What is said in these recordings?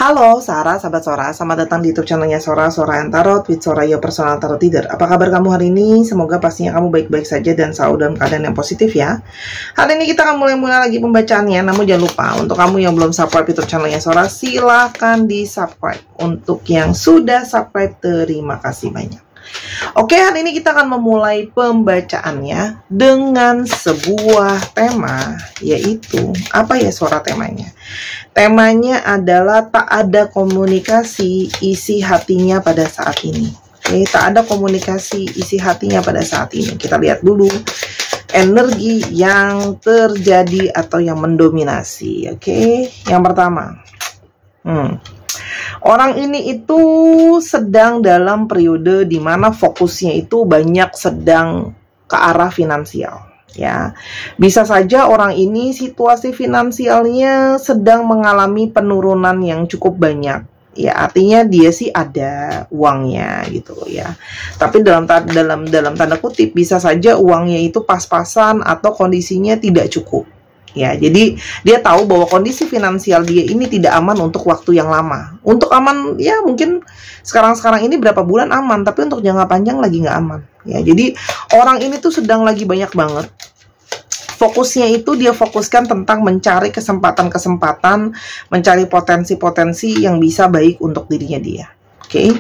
Halo Sarah, sahabat Sora, selamat datang di YouTube channelnya Sora, Sora and Tarot with Sora, your personal tarot reader. Apa kabar kamu hari ini? Semoga pastinya kamu baik-baik saja dan selalu dalam keadaan yang positif ya. Hari ini kita akan mulai lagi pembacaannya, namun jangan lupa untuk kamu yang belum subscribe YouTube channelnya Sora, silahkan di subscribe. Untuk yang sudah subscribe, terima kasih banyak. Oke, hari ini kita akan memulai pembacaannya dengan sebuah tema, yaitu apa ya Sora temanya? Temanya adalah tak ada komunikasi isi hatinya pada saat ini. Oke, tak ada komunikasi isi hatinya pada saat ini. Kita lihat dulu energi yang terjadi atau yang mendominasi. Oke, yang pertama. Orang ini itu sedang dalam periode di mana fokusnya itu banyak sedang ke arah finansial. Ya, bisa saja orang ini situasi finansialnya sedang mengalami penurunan yang cukup banyak. Ya, artinya dia sih ada uangnya gitu ya. Tapi dalam tanda kutip bisa saja uangnya itu pas-pasan atau kondisinya tidak cukup. Ya, jadi dia tahu bahwa kondisi finansial dia ini tidak aman untuk waktu yang lama. Untuk aman, ya mungkin sekarang ini berapa bulan aman, tapi untuk jangka panjang lagi nggak aman. Ya, jadi orang ini tuh sedang lagi banyak banget. Fokusnya itu dia fokuskan tentang mencari kesempatan-kesempatan, mencari potensi-potensi yang bisa baik untuk dirinya dia. Oke.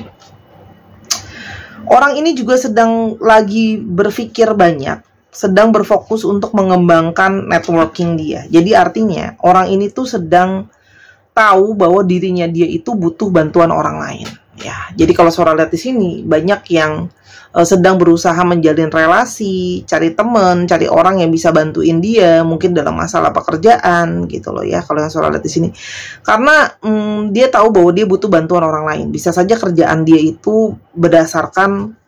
Orang ini juga sedang lagi berpikir banyak. Sedang berfokus untuk mengembangkan networking dia. Jadi artinya orang ini tuh sedang tahu bahwa dirinya dia itu butuh bantuan orang lain. Ya, jadi kalau Sora lihat di sini banyak yang sedang berusaha menjalin relasi, cari teman, cari orang yang bisa bantuin dia, mungkin dalam masalah pekerjaan gitu loh ya. Kalau yang Sora lihat di sini, karena dia tahu bahwa dia butuh bantuan orang lain. Bisa saja kerjaan dia itu berdasarkan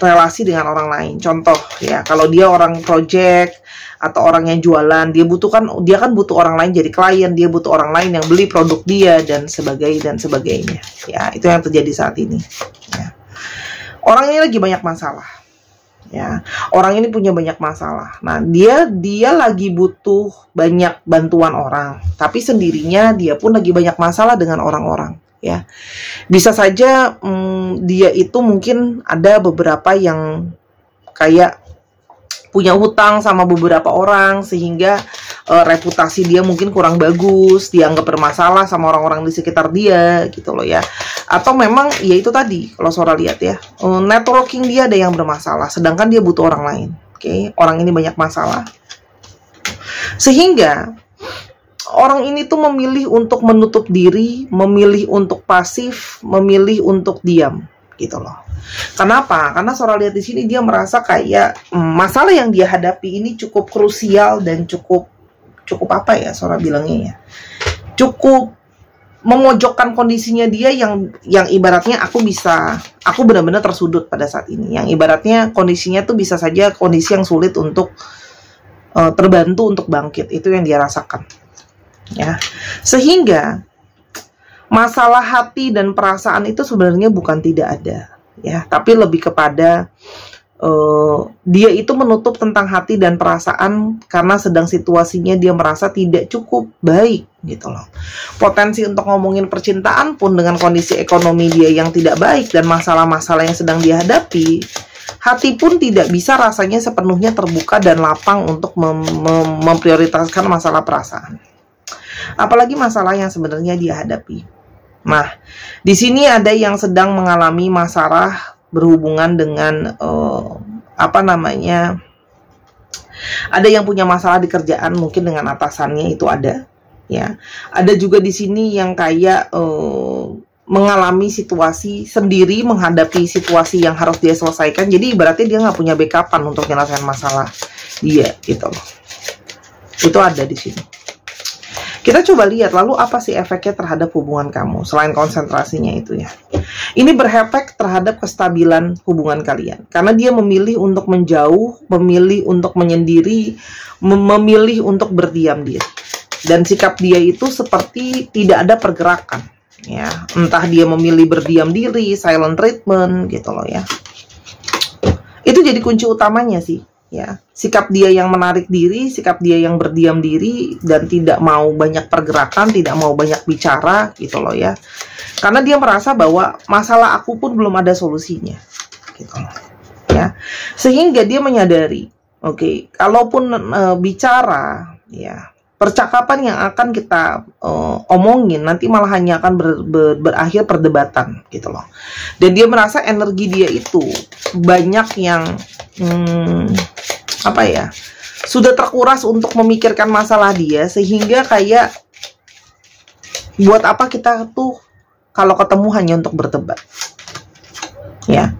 relasi dengan orang lain. Contoh ya, kalau dia orang project atau orang yang jualan, dia kan butuh orang lain jadi klien, dia butuh orang lain yang beli produk dia dan sebagainya. Ya, itu yang terjadi saat ini. Ya. Orang ini lagi banyak masalah. Ya, orang ini punya banyak masalah. Nah, dia lagi butuh banyak bantuan orang, tapi sendirinya dia pun lagi banyak masalah dengan orang-orang. Ya, bisa saja dia itu mungkin ada beberapa yang kayak punya hutang sama beberapa orang sehingga reputasi dia mungkin kurang bagus, dianggap bermasalah sama orang-orang di sekitar dia gitu loh ya. Atau memang ya itu tadi kalau Sora lihat ya, networking dia ada yang bermasalah sedangkan dia butuh orang lain. Oke, orang ini banyak masalah. Sehingga orang ini tuh memilih untuk menutup diri, memilih untuk pasif, memilih untuk diam, gitu loh. Kenapa? Karena Sora lihat di sini dia merasa kayak masalah yang dia hadapi ini cukup krusial dan cukup apa ya Sora bilangnya ya, cukup memojokkan kondisinya dia yang ibaratnya aku benar-benar tersudut pada saat ini. Yang ibaratnya kondisinya tuh bisa saja kondisi yang sulit untuk terbantu untuk bangkit, itu yang dia rasakan. Ya, sehingga masalah hati dan perasaan itu sebenarnya bukan tidak ada, ya, tapi lebih kepada dia itu menutup tentang hati dan perasaan karena sedang situasinya dia merasa tidak cukup baik, gitu loh. Potensi untuk ngomongin percintaan pun dengan kondisi ekonomi dia yang tidak baik dan masalah-masalah yang sedang dihadapi, hati pun tidak bisa rasanya sepenuhnya terbuka dan lapang untuk memprioritaskan masalah perasaan. Apalagi masalah yang sebenarnya dia hadapi. Nah, di sini ada yang sedang mengalami masalah berhubungan dengan ada yang punya masalah di kerjaan mungkin dengan atasannya itu ada, ya. Ada juga di sini yang kayak mengalami situasi sendiri, menghadapi situasi yang harus dia selesaikan. Jadi ibaratnya dia nggak punya backupan untuk menyelesaikan masalah dia, gitu loh. Itu ada di sini. Kita coba lihat lalu apa sih efeknya terhadap hubungan kamu selain konsentrasinya itu ya. Ini berefek terhadap kestabilan hubungan kalian karena dia memilih untuk menjauh, memilih untuk menyendiri, memilih untuk berdiam diri. Dan sikap dia itu seperti tidak ada pergerakan ya. Entah dia memilih berdiam diri, silent treatment gitu loh ya. Itu jadi kunci utamanya sih. ya. Sikap dia yang menarik diri, sikap dia yang berdiam diri dan tidak mau banyak pergerakan, tidak mau banyak bicara gitu loh ya. Karena dia merasa bahwa masalah aku pun belum ada solusinya gitu ya. Sehingga dia menyadari, oke, kalaupun bicara ya, percakapan yang akan kita omongin nanti malah hanya akan berakhir perdebatan gitu loh. Dan dia merasa energi dia itu banyak yang apa ya, sudah terkuras untuk memikirkan masalah dia, sehingga kayak buat apa kita tuh kalau ketemu hanya untuk berdebat ya.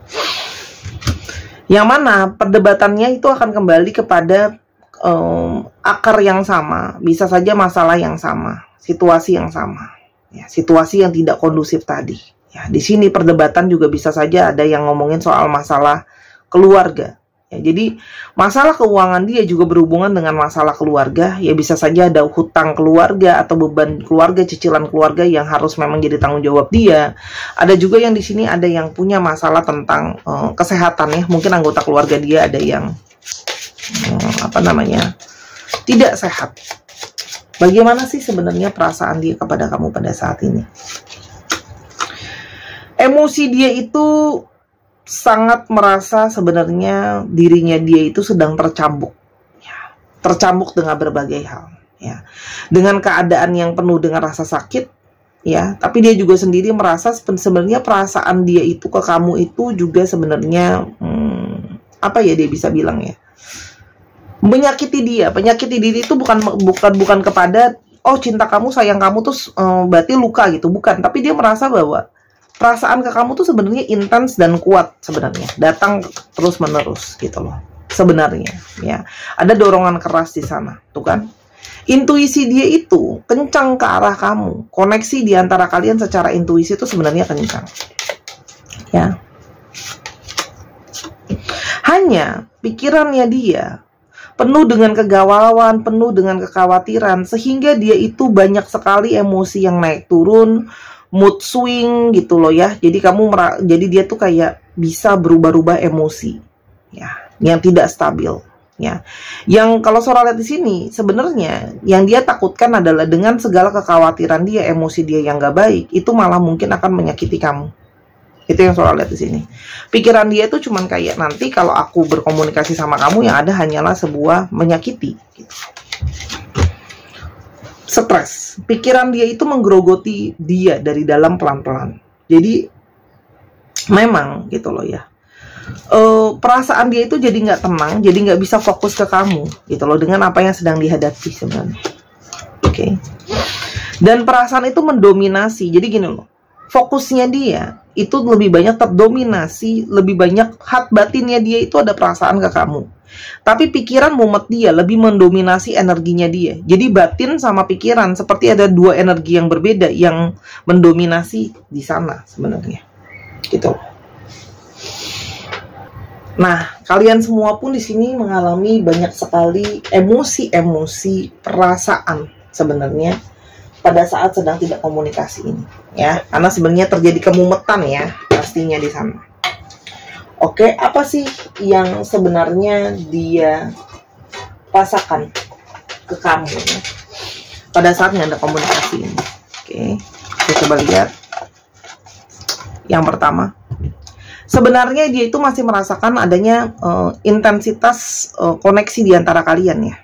Yang mana perdebatannya itu akan kembali kepada akar yang sama, bisa saja masalah yang sama, situasi yang sama ya, situasi yang tidak kondusif tadi ya. Di sini perdebatan juga bisa saja ada yang ngomongin soal masalah keluarga ya. Jadi masalah keuangan dia juga berhubungan dengan masalah keluarga ya, bisa saja ada hutang keluarga atau beban keluarga, cicilan keluarga yang harus memang jadi tanggung jawab dia. Ada juga yang di sini ada yang punya masalah tentang kesehatan ya, mungkin anggota keluarga dia ada yang apa namanya, tidak sehat. Bagaimana sih sebenarnya perasaan dia kepada kamu pada saat ini? Emosi dia itu sangat merasa sebenarnya dirinya dia itu sedang tercambuk ya, tercambuk dengan berbagai hal ya, dengan keadaan yang penuh dengan rasa sakit ya, tapi dia juga sendiri merasa sebenarnya perasaan dia itu ke kamu itu juga sebenarnya apa ya dia bisa bilang ya, menyakiti dia. Menyakiti diri itu bukan kepada oh cinta kamu, sayang kamu terus berarti luka gitu, bukan, tapi dia merasa bahwa perasaan ke kamu tuh sebenarnya intens dan kuat sebenarnya, datang terus menerus gitu loh sebenarnya ya. Ada dorongan keras di sana tuh kan. Intuisi dia itu kencang ke arah kamu, koneksi di antara kalian secara intuisi itu sebenarnya kencang ya. Hanya pikirannya dia penuh dengan kegalauan, penuh dengan kekhawatiran, sehingga dia itu banyak sekali emosi yang naik turun, mood swing gitu loh ya. Jadi jadi dia tuh kayak bisa berubah-ubah emosi ya, yang tidak stabil ya. Yang kalau Sora lihat di sini sebenarnya yang dia takutkan adalah dengan segala kekhawatiran dia, emosi dia yang gak baik, itu malah mungkin akan menyakiti kamu. Itu yang Sora lihat di sini. Pikiran dia itu cuman kayak nanti kalau aku berkomunikasi sama kamu yang ada hanyalah sebuah menyakiti gitu. Stres. Pikiran dia itu menggerogoti dia dari dalam pelan-pelan. Jadi memang gitu loh ya. Perasaan dia itu jadi nggak tenang, jadi nggak bisa fokus ke kamu gitu loh dengan apa yang sedang dihadapi sebenarnya. Oke. Dan perasaan itu mendominasi. Jadi gini loh. Fokusnya dia itu lebih banyak terdominasi, lebih banyak hati batinnya dia itu ada perasaan ke kamu. Tapi pikiran mumet dia lebih mendominasi energinya dia. Jadi batin sama pikiran seperti ada dua energi yang berbeda yang mendominasi di sana sebenarnya. Gitu. Nah, kalian semua pun di sini mengalami banyak sekali emosi-emosi, perasaan sebenarnya pada saat sedang tidak komunikasi ini ya. Karena sebenarnya terjadi kemumetan ya pastinya di sana. Oke, apa sih yang sebenarnya dia rasakan ke kamu ya, pada saat nggak ada komunikasi ini? Oke, kita coba lihat. Yang pertama, sebenarnya dia itu masih merasakan adanya intensitas koneksi di antara kalian ya.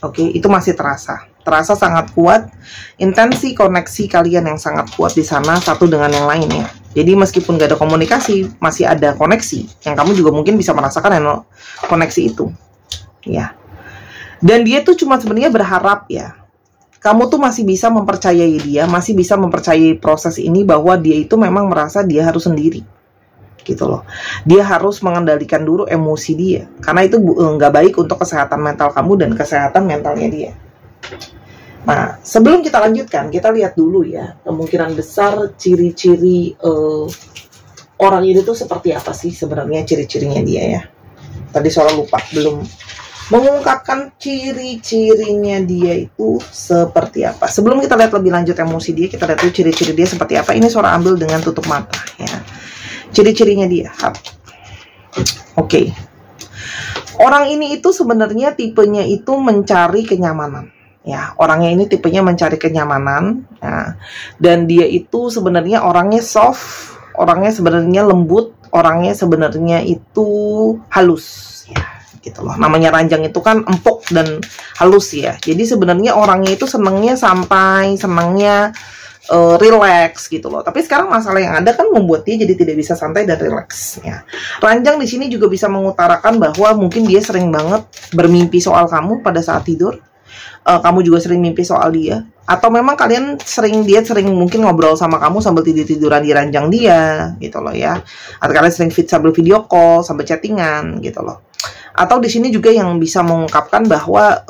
Oke, itu masih terasa sangat kuat, intensi koneksi kalian yang sangat kuat di sana satu dengan yang lainnya. Jadi meskipun gak ada komunikasi, masih ada koneksi yang kamu juga mungkin bisa merasakan koneksi itu ya. Dan dia tuh cuma sebenarnya berharap ya, kamu tuh masih bisa mempercayai dia, masih bisa mempercayai proses ini, bahwa dia itu memang merasa dia harus sendiri gitu loh. Dia harus mengendalikan dulu emosi dia, karena itu nggak baik untuk kesehatan mental kamu dan kesehatan mentalnya dia. Nah, sebelum kita lanjutkan, kita lihat dulu ya, kemungkinan besar ciri-ciri orang ini tuh seperti apa sih sebenarnya ciri-cirinya dia ya. Tadi Sora lupa, belum mengungkapkan ciri-cirinya dia itu seperti apa. Sebelum kita lihat lebih lanjut emosi dia, kita lihat dulu ciri-ciri dia seperti apa. Ini Sora ambil dengan tutup mata ya. Ciri-cirinya dia. Oke. Orang ini itu sebenarnya tipenya itu mencari kenyamanan. Ya, orangnya ini tipenya mencari kenyamanan. Ya, dan dia itu sebenarnya orangnya soft, orangnya sebenarnya lembut, orangnya sebenarnya itu halus. Ya, gitu loh. Namanya ranjang itu kan empuk dan halus ya. Jadi sebenarnya orangnya itu senangnya santai, senangnya relax gitu loh. Tapi sekarang masalah yang ada kan membuat dia jadi tidak bisa santai dan relax ya. Ranjang di sini juga bisa mengutarakan bahwa mungkin dia sering banget bermimpi soal kamu pada saat tidur. Kamu juga sering mimpi soal dia, atau memang kalian sering mungkin ngobrol sama kamu sambil tiduran di ranjang dia gitu loh ya. Atau kalian sering sambil video call, sambil chattingan gitu loh. Atau di sini juga yang bisa mengungkapkan bahwa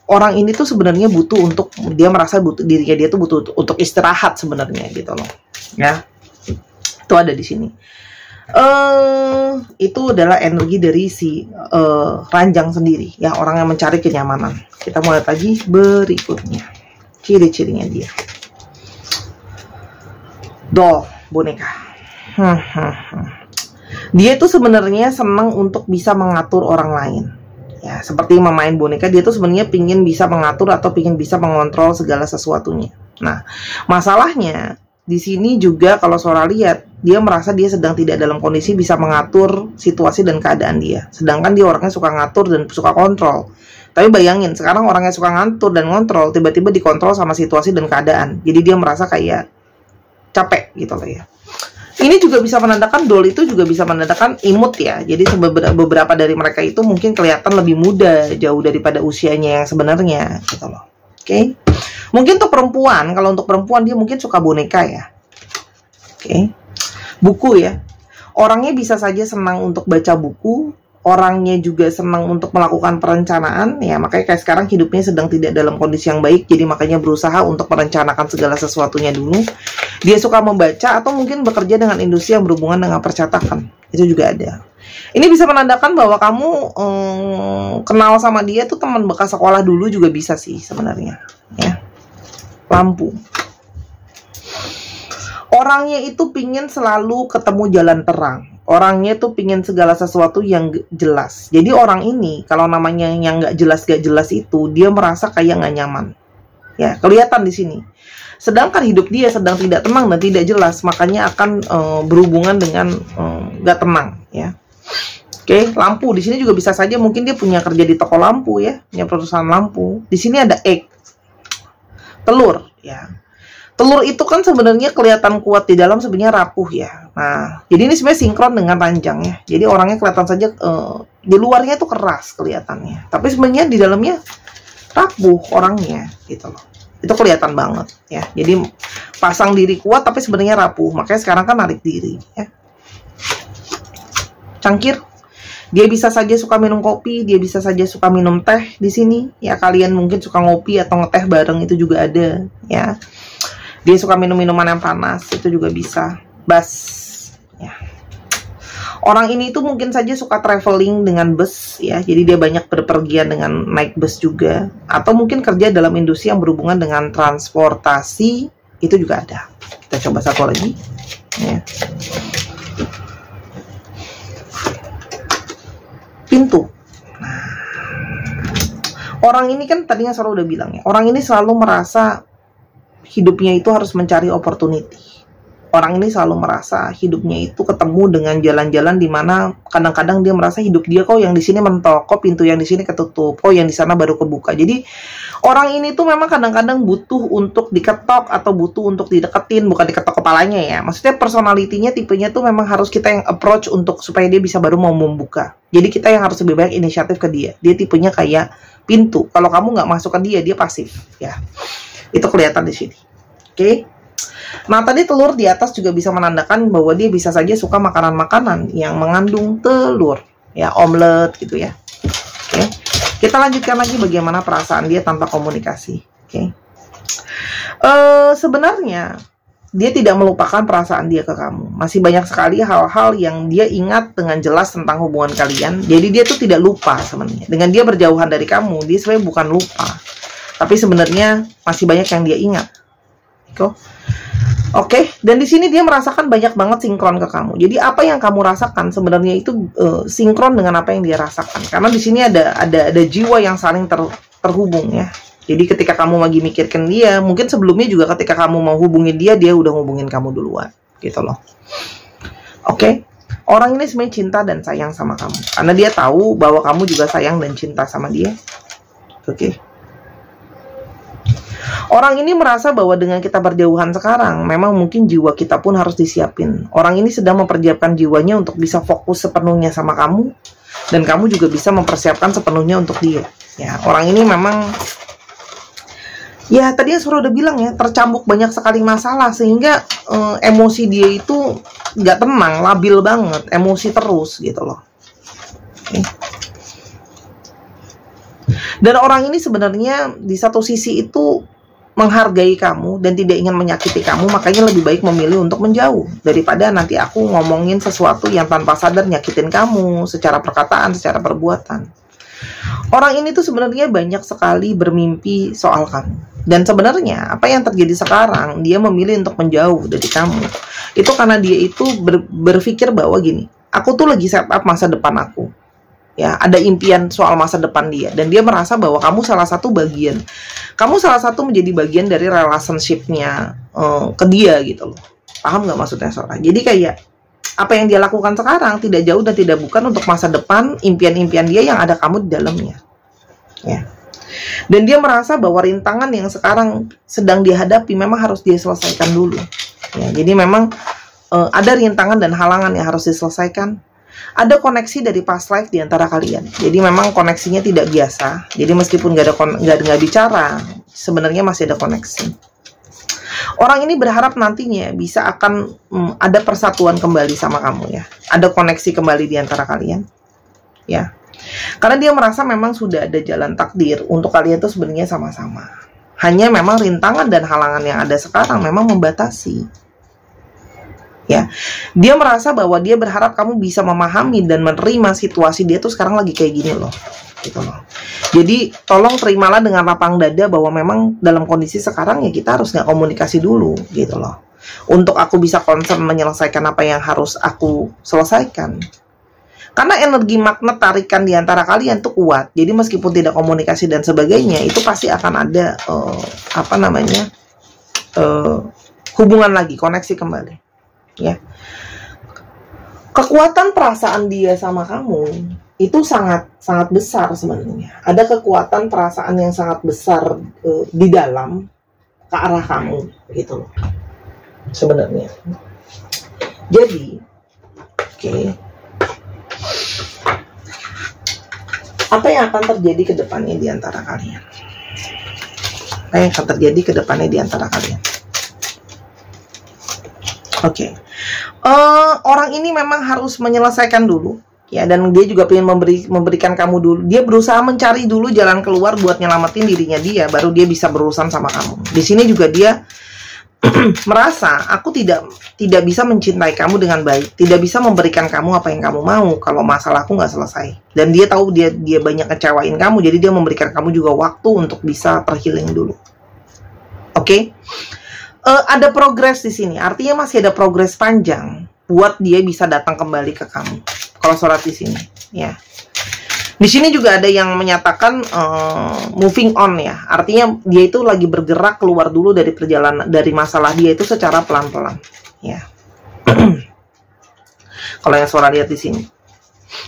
orang ini tuh sebenarnya butuh untuk, dia merasa butuh, dirinya dia tuh butuh untuk istirahat sebenarnya gitu loh ya. Itu ada di sini. Itu adalah energi dari si ranjang sendiri ya, orang yang mencari kenyamanan. Kita mau lihat lagi berikutnya ciri-cirinya dia. Doll, boneka. Dia itu sebenarnya senang untuk bisa mengatur orang lain. Ya, seperti memain boneka, dia tuh sebenarnya pingin bisa mengatur atau pingin bisa mengontrol segala sesuatunya. Nah, masalahnya di sini juga kalau Sora lihat, dia merasa dia sedang tidak dalam kondisi bisa mengatur situasi dan keadaan dia. Sedangkan dia orangnya suka ngatur dan suka kontrol. Tapi bayangin, sekarang orangnya suka ngatur dan ngontrol, tiba-tiba dikontrol sama situasi dan keadaan. Jadi dia merasa kayak capek gitu loh ya. Ini juga bisa menandakan, doll itu juga bisa menandakan imut ya. Jadi beberapa dari mereka itu mungkin kelihatan lebih muda, jauh daripada usianya yang sebenarnya gitu loh. Oke. Mungkin untuk perempuan, kalau untuk perempuan dia mungkin suka boneka ya. Oke. Buku ya. Orangnya bisa saja senang untuk baca buku, orangnya juga senang untuk melakukan perencanaan ya, makanya kayak sekarang hidupnya sedang tidak dalam kondisi yang baik, jadi makanya berusaha untuk merencanakan segala sesuatunya dulu. Dia suka membaca atau mungkin bekerja dengan industri yang berhubungan dengan percetakan. Itu juga ada. Ini bisa menandakan bahwa kamu kenal sama dia tuh teman bekas sekolah dulu juga bisa sih sebenarnya ya. Lampu. Orangnya itu pingin selalu ketemu jalan terang. Orangnya tuh pingin segala sesuatu yang jelas. Jadi orang ini kalau namanya yang gak jelas itu, dia merasa kayak gak nyaman. Ya, kelihatan di sini. Sedangkan hidup dia sedang tidak tenang dan tidak jelas, makanya akan berhubungan dengan gak tenang ya. Oke, lampu di sini juga bisa saja mungkin dia punya kerja di toko lampu ya, punya perusahaan lampu. Di sini ada egg, telur ya. Telur itu kan sebenarnya kelihatan kuat, di dalam sebenarnya rapuh ya. Nah, jadi ini sebenarnya sinkron dengan ranjang ya. Jadi orangnya kelihatan saja di luarnya itu keras kelihatannya, tapi sebenarnya di dalamnya rapuh orangnya gitu loh. Itu kelihatan banget ya. Jadi pasang diri kuat tapi sebenarnya rapuh. Makanya sekarang kan narik diri ya. Cangkir. Dia bisa saja suka minum kopi, dia bisa saja suka minum teh di sini ya. Kalian mungkin suka ngopi atau ngeteh bareng, itu juga ada ya. Dia suka minum minuman yang panas, itu juga bisa. Bus ya. Orang ini tuh mungkin saja suka traveling dengan bus ya. Jadi dia banyak berpergian dengan naik bus juga. Atau mungkin kerja dalam industri yang berhubungan dengan transportasi, itu juga ada. Kita coba satu lagi ya. Pintu. Nah, orang ini kan tadinya selalu udah bilang ya, orang ini selalu merasa hidupnya itu harus mencari opportunity. Orang ini selalu merasa hidupnya itu ketemu dengan jalan-jalan di mana kadang-kadang dia merasa hidup dia kok yang di sini mentok, kok pintu yang di sini ketutup, kok yang di sana baru kebuka. Jadi orang ini tuh memang kadang-kadang butuh untuk diketok atau butuh untuk dideketin, bukan diketok kepalanya ya. Maksudnya personalitinya, tipenya tuh memang harus kita yang approach untuk supaya dia bisa baru mau membuka. Jadi kita yang harus lebih banyak inisiatif ke dia. Dia tipenya kayak pintu. Kalau kamu nggak masuk ke dia, dia pasif ya. Itu kelihatan di sini. Oke. Nah, tadi telur di atas juga bisa menandakan bahwa dia bisa saja suka makanan-makanan yang mengandung telur. Ya, omelet gitu ya. Oke. Kita lanjutkan lagi bagaimana perasaan dia tanpa komunikasi. Oke. Sebenarnya dia tidak melupakan perasaan dia ke kamu. Masih banyak sekali hal-hal yang dia ingat dengan jelas tentang hubungan kalian. Jadi dia tuh tidak lupa sebenarnya. Dengan dia berjauhan dari kamu, dia sebenarnya bukan lupa. Tapi sebenarnya masih banyak yang dia ingat. Oke, dan di sini dia merasakan banyak banget sinkron ke kamu. Jadi apa yang kamu rasakan sebenarnya itu sinkron dengan apa yang dia rasakan. Karena di sini ada jiwa yang saling terhubung ya. Jadi ketika kamu lagi mikirkan dia, mungkin sebelumnya juga ketika kamu mau hubungin dia, dia udah hubungin kamu duluan, gitu loh. Oke, orang ini sebenarnya cinta dan sayang sama kamu, karena dia tahu bahwa kamu juga sayang dan cinta sama dia. Oke. Orang ini merasa bahwa dengan kita berjauhan sekarang, memang mungkin jiwa kita pun harus disiapin. Orang ini sedang mempersiapkan jiwanya untuk bisa fokus sepenuhnya sama kamu, dan kamu juga bisa mempersiapkan sepenuhnya untuk dia. Ya, orang ini memang, ya tadi yang Surah udah bilang ya, tercambuk banyak sekali masalah, sehingga emosi dia itu nggak tenang, labil banget, emosi terus gitu loh. Okay. Dan orang ini sebenarnya di satu sisi itu menghargai kamu dan tidak ingin menyakiti kamu, makanya lebih baik memilih untuk menjauh daripada nanti aku ngomongin sesuatu yang tanpa sadar nyakitin kamu secara perkataan, secara perbuatan. Orang ini tuh sebenarnya banyak sekali bermimpi soal kamu. Dan sebenarnya apa yang terjadi sekarang, dia memilih untuk menjauh dari kamu. Itu karena dia itu berpikir bahwa gini, aku tuh lagi set up masa depan aku. Ya, ada impian soal masa depan dia, dan dia merasa bahwa kamu salah satu bagian, kamu salah satu menjadi bagian dari relationship-nya ke dia gitu loh. Paham nggak maksudnya Sora? Jadi kayak apa yang dia lakukan sekarang tidak jauh dan tidak bukan untuk masa depan, impian-impian dia yang ada kamu di dalamnya. Ya. Dan dia merasa bahwa rintangan yang sekarang sedang dihadapi memang harus dia selesaikan dulu. Ya, jadi memang ada rintangan dan halangan yang harus diselesaikan. Ada koneksi dari past life di antara kalian. Jadi memang koneksinya tidak biasa. Jadi meskipun nggak bicara, sebenarnya masih ada koneksi. Orang ini berharap nantinya bisa akan ada persatuan kembali sama kamu ya. Ada koneksi kembali di antara kalian. Ya. Karena dia merasa memang sudah ada jalan takdir untuk kalian tuh sebenarnya sama-sama. Hanya memang rintangan dan halangan yang ada sekarang memang membatasi. Ya, dia merasa bahwa dia berharap kamu bisa memahami dan menerima situasi dia tuh sekarang lagi kayak gini loh, gitu loh. Jadi tolong terimalah dengan lapang dada bahwa memang dalam kondisi sekarang ya kita harus nggak komunikasi dulu, gitu loh. Untuk aku bisa concern menyelesaikan apa yang harus aku selesaikan. Karena energi magnet tarikan di antara kalian tuh kuat. Jadi meskipun tidak komunikasi dan sebagainya, itu pasti akan ada hubungan lagi, koneksi kembali. Ya, kekuatan perasaan dia sama kamu itu sangat besar sebenarnya. Ada kekuatan perasaan yang sangat besar di dalam ke arah kamu, gitu loh. Sebenarnya. Jadi, oke. Apa yang akan terjadi ke depannya di antara kalian? Apa yang akan terjadi ke depannya di antara kalian? Oke. Orang ini memang harus menyelesaikan dulu ya, dan dia juga ingin memberikan kamu dulu. Dia berusaha mencari dulu jalan keluar buat nyelamatin dirinya dia, baru dia bisa berurusan sama kamu. Di sini juga dia merasa aku tidak bisa mencintai kamu dengan baik, tidak bisa memberikan kamu apa yang kamu mau kalau masalahku nggak selesai. Dan dia tahu dia banyak kecewain kamu, jadi dia memberikan kamu juga waktu untuk bisa terhealing dulu. Oke? Ada progres di sini, artinya masih ada progres panjang buat dia bisa datang kembali ke kamu. Kalau surat di sini, ya. Di sini juga ada yang menyatakan moving on ya, artinya dia itu lagi bergerak keluar dulu dari perjalanan, dari masalah dia itu secara pelan-pelan, ya. Kalau yang suara lihat di sini,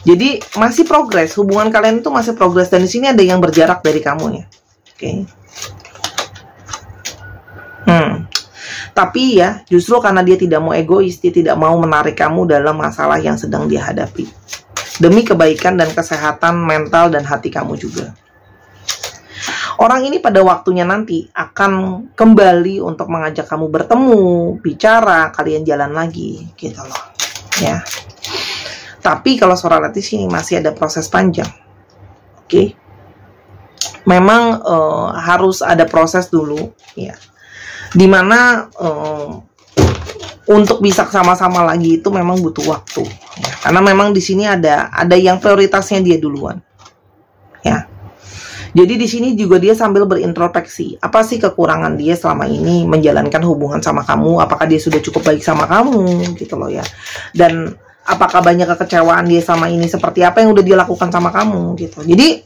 jadi masih progres, hubungan kalian itu masih progres, dan di sini ada yang berjarak dari kamu ya, oke. Tapi ya, justru karena dia tidak mau egois, dia tidak mau menarik kamu dalam masalah yang sedang dia hadapi. Demi kebaikan dan kesehatan mental dan hati kamu juga. Orang ini pada waktunya nanti akan kembali untuk mengajak kamu bertemu, bicara, kalian jalan lagi, gitu loh. Ya. Tapi kalau suara di sini masih ada proses panjang. Oke. Memang harus ada proses dulu, ya. Dimana untuk bisa sama-sama lagi itu memang butuh waktu ya. Karena memang di sini ada yang prioritasnya dia duluan ya. Jadi di sini juga dia sambil berintrospeksi. Apa sih kekurangan dia selama ini menjalankan hubungan sama kamu? Apakah dia sudah cukup baik sama kamu gitu loh ya. Dan apakah banyak kekecewaan dia sama ini, seperti apa yang udah dia lakukan sama kamu gitu. Jadi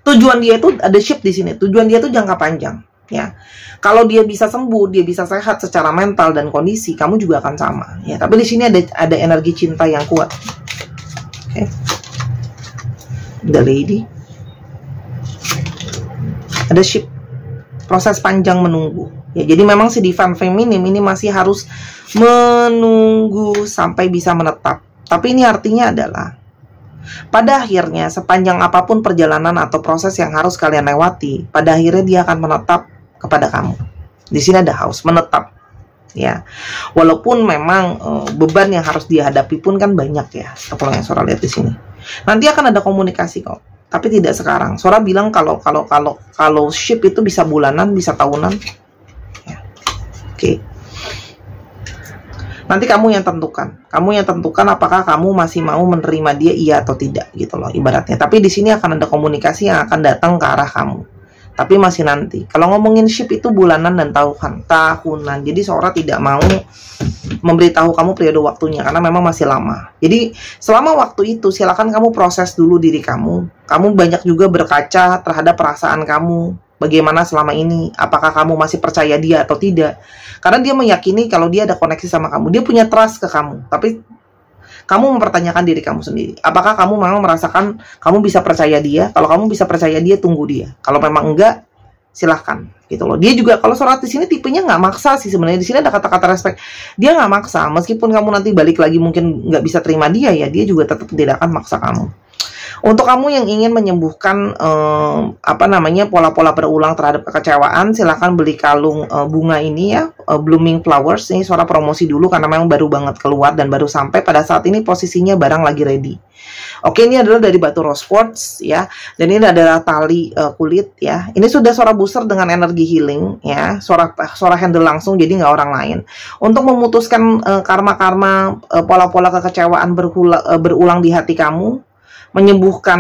tujuan dia itu ada shift di sini. Tujuan dia itu jangka panjang ya. Kalau dia bisa sembuh, dia bisa sehat secara mental dan kondisi, kamu juga akan sama ya. Tapi di sini ada energi cinta yang kuat. Oke. The Lady. Ada shift, proses panjang menunggu ya. Jadi memang si Divine Feminine ini masih harus menunggu sampai bisa menetap. Tapi ini artinya adalah pada akhirnya sepanjang apapun perjalanan atau proses yang harus kalian lewati, pada akhirnya dia akan menetap kepada kamu. Di sini ada House, menetap ya. Walaupun memang beban yang harus dihadapi pun kan banyak ya. Kalau yang Sora lihat di sini, nanti akan ada komunikasi kok. Tapi tidak sekarang. Sora bilang kalau ship itu bisa bulanan, bisa tahunan. Ya. Oke. Nanti kamu yang tentukan. Kamu yang tentukan apakah kamu masih mau menerima dia iya atau tidak gitu loh ibaratnya. Tapi di sini akan ada komunikasi yang akan datang ke arah kamu. Tapi masih nanti. Kalau ngomongin ship itu bulanan dan tahunan. Jadi Sora tidak mau memberitahu kamu periode waktunya karena memang masih lama. Jadi selama waktu itu silakan kamu proses dulu diri kamu. Kamu banyak juga berkaca terhadap perasaan kamu. Bagaimana selama ini? Apakah kamu masih percaya dia atau tidak? Karena dia meyakini kalau dia ada koneksi sama kamu. Dia punya trust ke kamu. Tapi kamu mempertanyakan diri kamu sendiri. Apakah kamu memang merasakan kamu bisa percaya dia? Kalau kamu bisa percaya dia, tunggu dia. Kalau memang enggak, silahkan gitu loh. Dia juga kalau Sora di sini tipenya nggak maksa sih sebenarnya. Di sini ada kata-kata respect. Dia nggak maksa. Meskipun kamu nanti balik lagi mungkin nggak bisa terima dia ya, dia juga tetap tidak akan maksa kamu. Untuk kamu yang ingin menyembuhkan pola-pola berulang terhadap kekecewaan, silahkan beli kalung bunga ini ya, blooming flowers. Ini Sora promosi dulu karena memang baru banget keluar dan baru sampai pada saat ini posisinya barang lagi ready. Oke, ini adalah dari batu rose quartz ya, dan ini adalah tali kulit ya. Ini sudah Sora booster dengan energi healing ya, Sora handle langsung jadi nggak orang lain. Untuk memutuskan karma-karma pola-pola kekecewaan berulang di hati kamu, menyembuhkan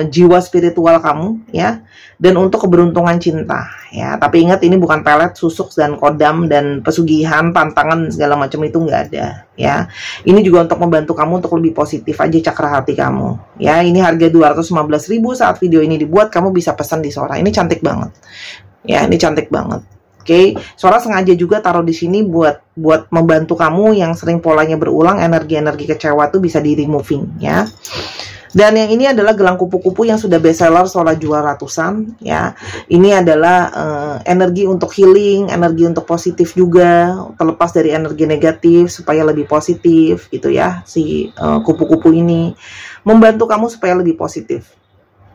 jiwa spiritual kamu ya, dan untuk keberuntungan cinta ya. Tapi ingat ini bukan pelet, susuk dan kodam dan pesugihan, tantangan segala macam itu nggak ada ya. Ini juga untuk membantu kamu untuk lebih positif aja cakra hati kamu ya. Ini harga 215.000 saat video ini dibuat. Kamu bisa pesan di Sora. Ini cantik banget ya, ini cantik banget. Oke, Sora sengaja juga taruh di sini buat membantu kamu yang sering polanya berulang, energi-energi kecewa tuh bisa di removing ya. Dan yang ini adalah gelang kupu-kupu yang sudah best seller, Sora jual ratusan ya. Ini adalah energi untuk healing, energi untuk positif juga, terlepas dari energi negatif supaya lebih positif gitu ya. Si kupu-kupu ini membantu kamu supaya lebih positif.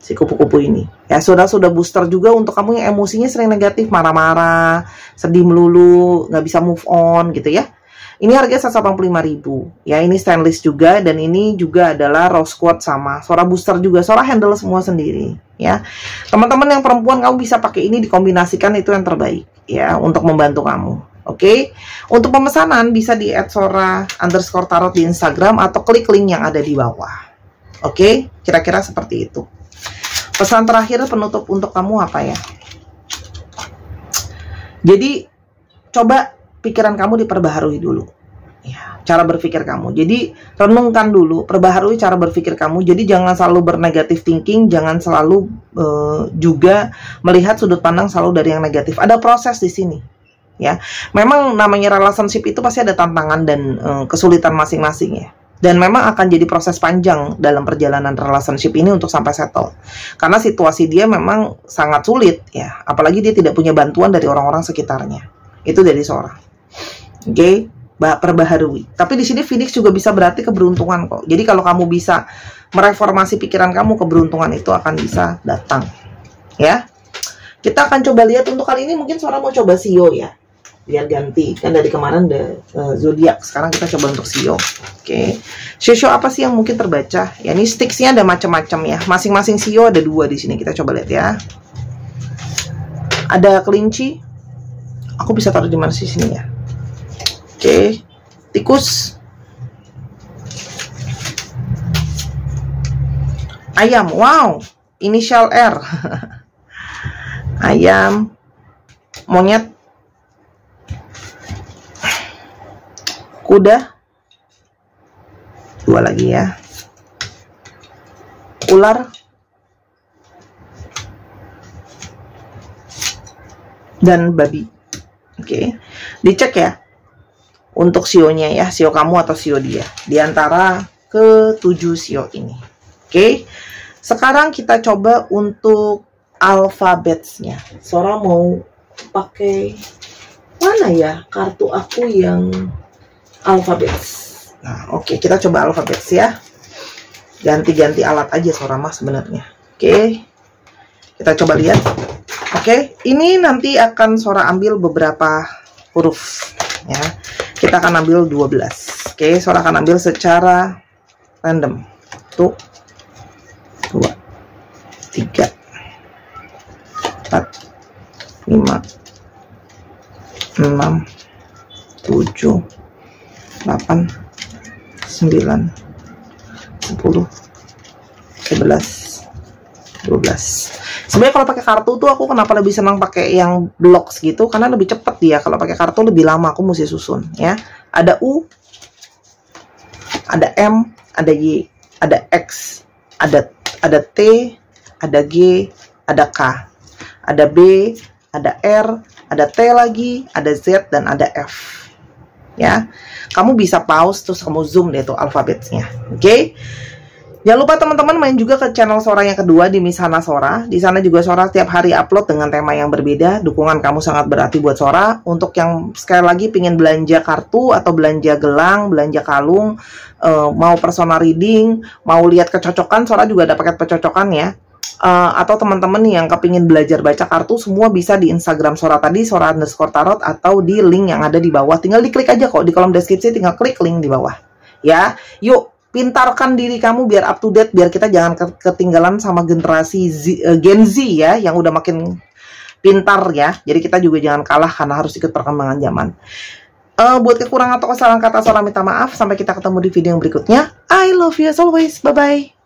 Si kupu-kupu ini ya, sudah booster juga untuk kamu yang emosinya sering negatif, marah-marah, sedih melulu, nggak bisa move on gitu ya. Ini harga 185.000 ya. Ini stainless juga, dan ini juga adalah rose quartz sama Sora booster juga. Sora handle semua sendiri ya. Teman-teman yang perempuan, kamu bisa pakai ini dikombinasikan, itu yang terbaik ya untuk membantu kamu. Oke, untuk pemesanan bisa di @sora_tarot di Instagram atau klik link yang ada di bawah. Oke, kira-kira seperti itu. Pesan terakhir penutup untuk kamu apa ya? Jadi coba pikiran kamu diperbaharui dulu ya, cara berpikir kamu. Jadi renungkan dulu, perbaharui cara berpikir kamu. Jadi jangan selalu bernegatif thinking, jangan selalu juga melihat sudut pandang selalu dari yang negatif. Ada proses di sini ya. Memang namanya relationship itu pasti ada tantangan dan kesulitan masing-masing ya. Dan memang akan jadi proses panjang dalam perjalanan relationship ini untuk sampai settle. Karena situasi dia memang sangat sulit ya. Apalagi dia tidak punya bantuan dari orang-orang sekitarnya. Itu dari Sora. Oke, perbaharui. Tapi di sini Phoenix juga bisa berarti keberuntungan kok. Jadi kalau kamu bisa mereformasi pikiran kamu, keberuntungan itu akan bisa datang. Ya. Kita akan coba lihat untuk kali ini, mungkin Sora mau coba Sio ya. Biar ganti, kan dari kemarin ada zodiak, sekarang kita coba untuk Sio. Oke, Sio apa sih yang mungkin terbaca? Ya, ini sticksnya ada macam-macam ya. Masing-masing Sio ada 2 di sini. Kita coba lihat ya. Ada kelinci. Aku bisa taruh di mana sih sini ya? Oke, tikus, ayam. Wow, inisial R. Ayam, monyet, kuda, 2 lagi ya, ular, dan babi. Oke, dicek ya untuk sionya ya, sio kamu atau sio dia, di antara ke-7 sio ini. Oke, sekarang kita coba untuk alfabetnya. Sora mau pakai mana ya kartu aku yang alfabet. Nah, oke, kita coba alfabet ya. Ganti-ganti alat aja Sora mah sebenarnya. Oke, kita coba lihat. Oke, ini nanti akan Sora ambil beberapa huruf ya. Kita akan ambil 12. Oke, Sora akan ambil secara random. 1, 2, 3, 4, 5, 6, 7, 8, 9, 10, 11, 12. Sebenarnya kalau pakai kartu tuh aku kenapa lebih senang pakai yang blocks gitu, karena lebih cepet dia. Kalau pakai kartu lebih lama, aku mesti susun ya. Ada U, ada M, ada Y, ada X, ada T, ada G, ada K, ada B, ada R, ada T lagi, ada Z, dan ada F. Ya, kamu bisa pause terus kamu zoom deh tuh alfabetnya. Oke? Jangan lupa teman-teman main juga ke channel Sora yang kedua di Miss Hana Sora. Di sana juga Sora tiap hari upload dengan tema yang berbeda. Dukungan kamu sangat berarti buat Sora. Untuk yang sekali lagi pengen belanja kartu atau belanja gelang, belanja kalung, mau personal reading, mau lihat kecocokan, Sora juga ada paket pecocokan ya. Atau teman-teman yang kepingin belajar baca kartu, semua bisa di Instagram Sora tadi, Sora_tarot, atau di link yang ada di bawah. Tinggal diklik aja kok di kolom deskripsi, tinggal klik link di bawah. Ya, yuk pintarkan diri kamu biar up to date, biar kita jangan ketinggalan sama generasi Gen Z ya, yang udah makin pintar ya. Jadi kita juga jangan kalah karena harus ikut perkembangan zaman. Buat kekurangan atau kesalahan kata Sora minta maaf. Sampai kita ketemu di video yang berikutnya. I love you as always. Bye-bye.